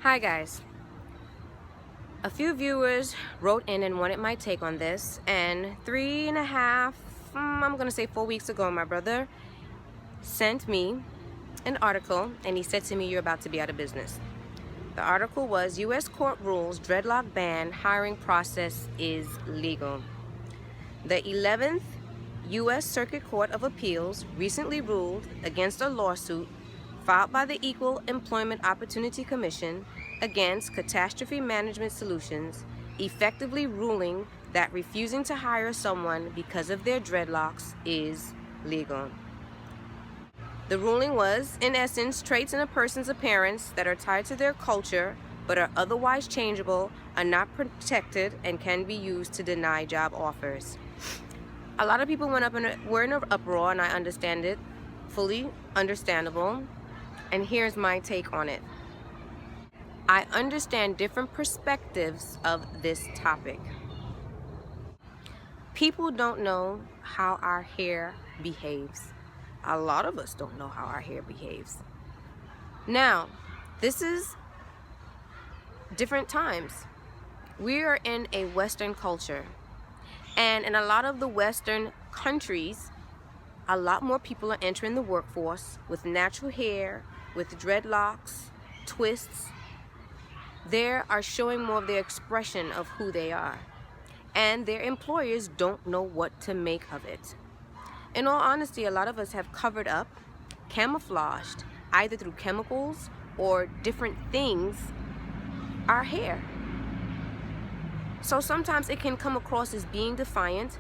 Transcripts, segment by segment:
Hi guys. A few viewers wrote in and wanted my take on this, and 3.5, I'm gonna say 4 weeks ago, my brother sent me an article and he said to me, "You're about to be out of business." The article was U.S. court rules dreadlock ban hiring process is legal. The 11th U.S. Circuit Court of Appeals recently ruled against a lawsuit filed by the Equal Employment Opportunity Commission against Catastrophe Management Solutions, effectively ruling that refusing to hire someone because of their dreadlocks is legal. The ruling was, in essence, traits in a person's appearance that are tied to their culture but are otherwise changeable, are not protected, and can be used to deny job offers. A lot of people were in an uproar, and I understand it, fully understandable, and here's my take on it. I understand different perspectives of this topic. People don't know how our hair behaves. A lot of us don't know how our hair behaves. Now, this is different times. We are in a Western culture, and in a lot of the Western countries, a lot more people are entering the workforce with natural hair, with dreadlocks, twists. They are showing more of their expression of who they are, and their employers don't know what to make of it. In all honesty, a lot of us have covered up, camouflaged, either through chemicals or different things, our hair. So sometimes it can come across as being defiant.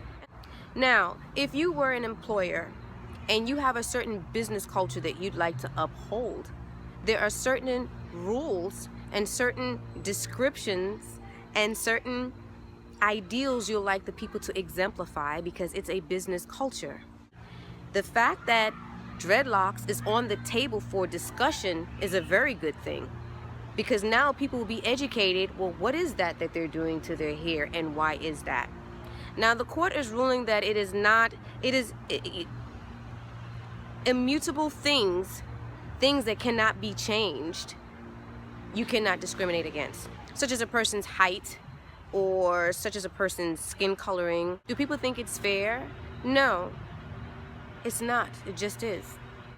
Now, if you were an employer and you have a certain business culture that you'd like to uphold, there are certain rules and certain descriptions and certain ideals you'll like the people to exemplify because it's a business culture. The fact that dreadlocks is on the table for discussion is a very good thing, because now people will be educated. Well, what is that they're doing to their hair, and why is that? Now the court is ruling that it is immutable things that cannot be changed. You cannot discriminate against, such as a person's height or such as a person's skin coloring. Do people think it's fair? No, it's not. It just is.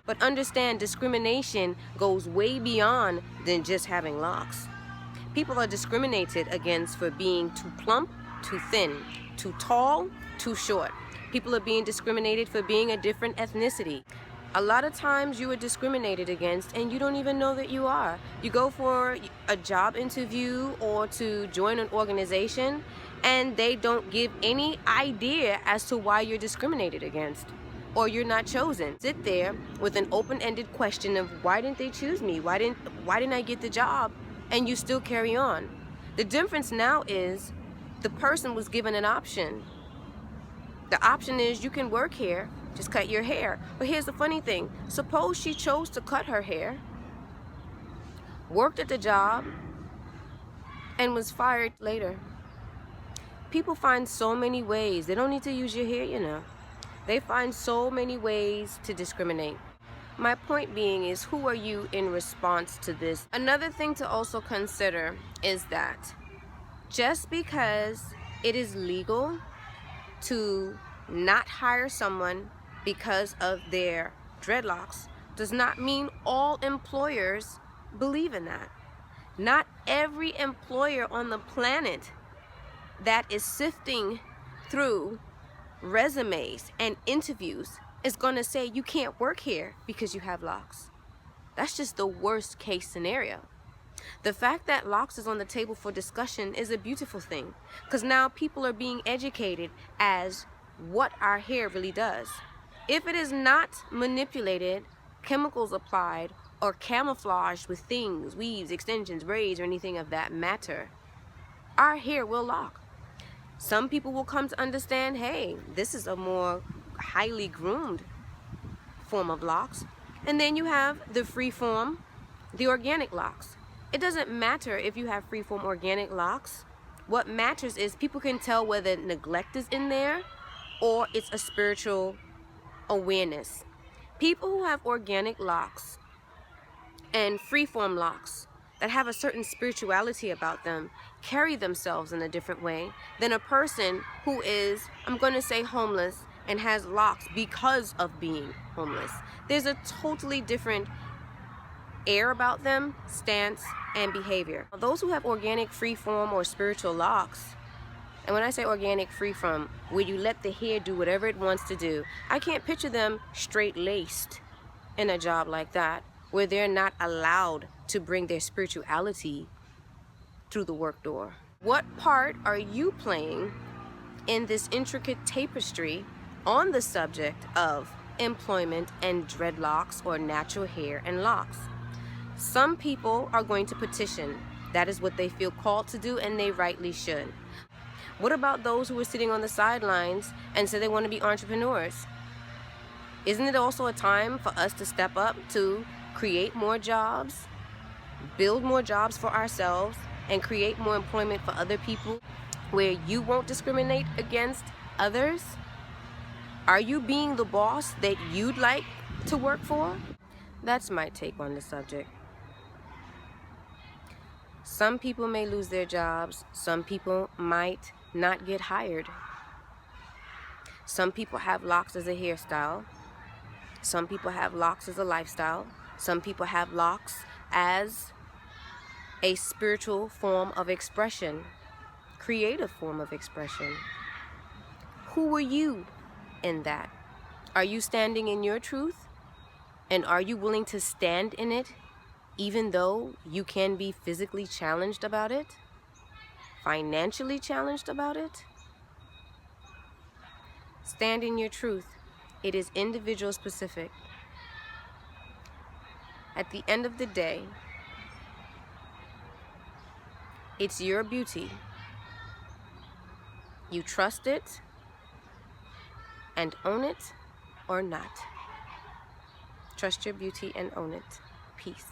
But understand, discrimination goes way beyond than just having locks. People are discriminated against for being too plump, too thin, too tall, too short. People are being discriminated for being a different ethnicity. A lot of times you are discriminated against and you don't even know that you are. You go for a job interview or to join an organization and they don't give any idea as to why you're discriminated against or you're not chosen. Sit there with an open-ended question of why didn't they choose me? Why didn't I get the job? And you still carry on. The difference now is the person was given an option. The option is you can work here, just cut your hair. But here's the funny thing. Suppose she chose to cut her hair, worked at the job, and was fired later. People find so many ways. They don't need to use your hair, you know. They find so many ways to discriminate. My point being is, who are you in response to this? Another thing to also consider is that just because it is legal to not hire someone because of their dreadlocks does not mean all employers believe in that. Not every employer on the planet that is sifting through resumes and interviews is going to say you can't work here because you have locks. That's just the worst case scenario. The fact that locks is on the table for discussion is a beautiful thing, because now people are being educated as what our hair really does. If it is not manipulated, chemicals applied, or camouflaged with things, weaves, extensions, braids, or anything of that matter, our hair will lock. Some people will come to understand, hey, this is a more highly groomed form of locks. And then you have the free form, the organic locks. It doesn't matter if you have free form organic locks. What matters is people can tell whether neglect is in there or it's a spiritual awareness. People who have organic locks and free form locks that have a certain spirituality about them carry themselves in a different way than a person who is, I'm going to say, homeless and has locks because of being homeless. There's a totally different air about them, stance, and behavior. Those who have organic freeform or spiritual locks, and when I say organic freeform, where you let the hair do whatever it wants to do, I can't picture them straight-laced in a job like that, where they're not allowed to bring their spirituality through the work door. What part are you playing in this intricate tapestry on the subject of employment and dreadlocks or natural hair and locks? Some people are going to petition. That is what they feel called to do, and they rightly should. What about those who are sitting on the sidelines and say they want to be entrepreneurs? Isn't it also a time for us to step up to create more jobs, build more jobs for ourselves, and create more employment for other people where you won't discriminate against others? Are you being the boss that you'd like to work for? That's my take on the subject. Some people may lose their jobs. Some people might not get hired. Some people have locks as a hairstyle. Some people have locks as a lifestyle. Some people have locks as a spiritual form of expression, creative form of expression. Who are you in that? Are you standing in your truth? And are you willing to stand in it, even though you can be physically challenged about it? Financially challenged about it? Stand in your truth. It is individual specific. At the end of the day, it's your beauty. You trust it and own it or not. Trust your beauty and own it. Peace.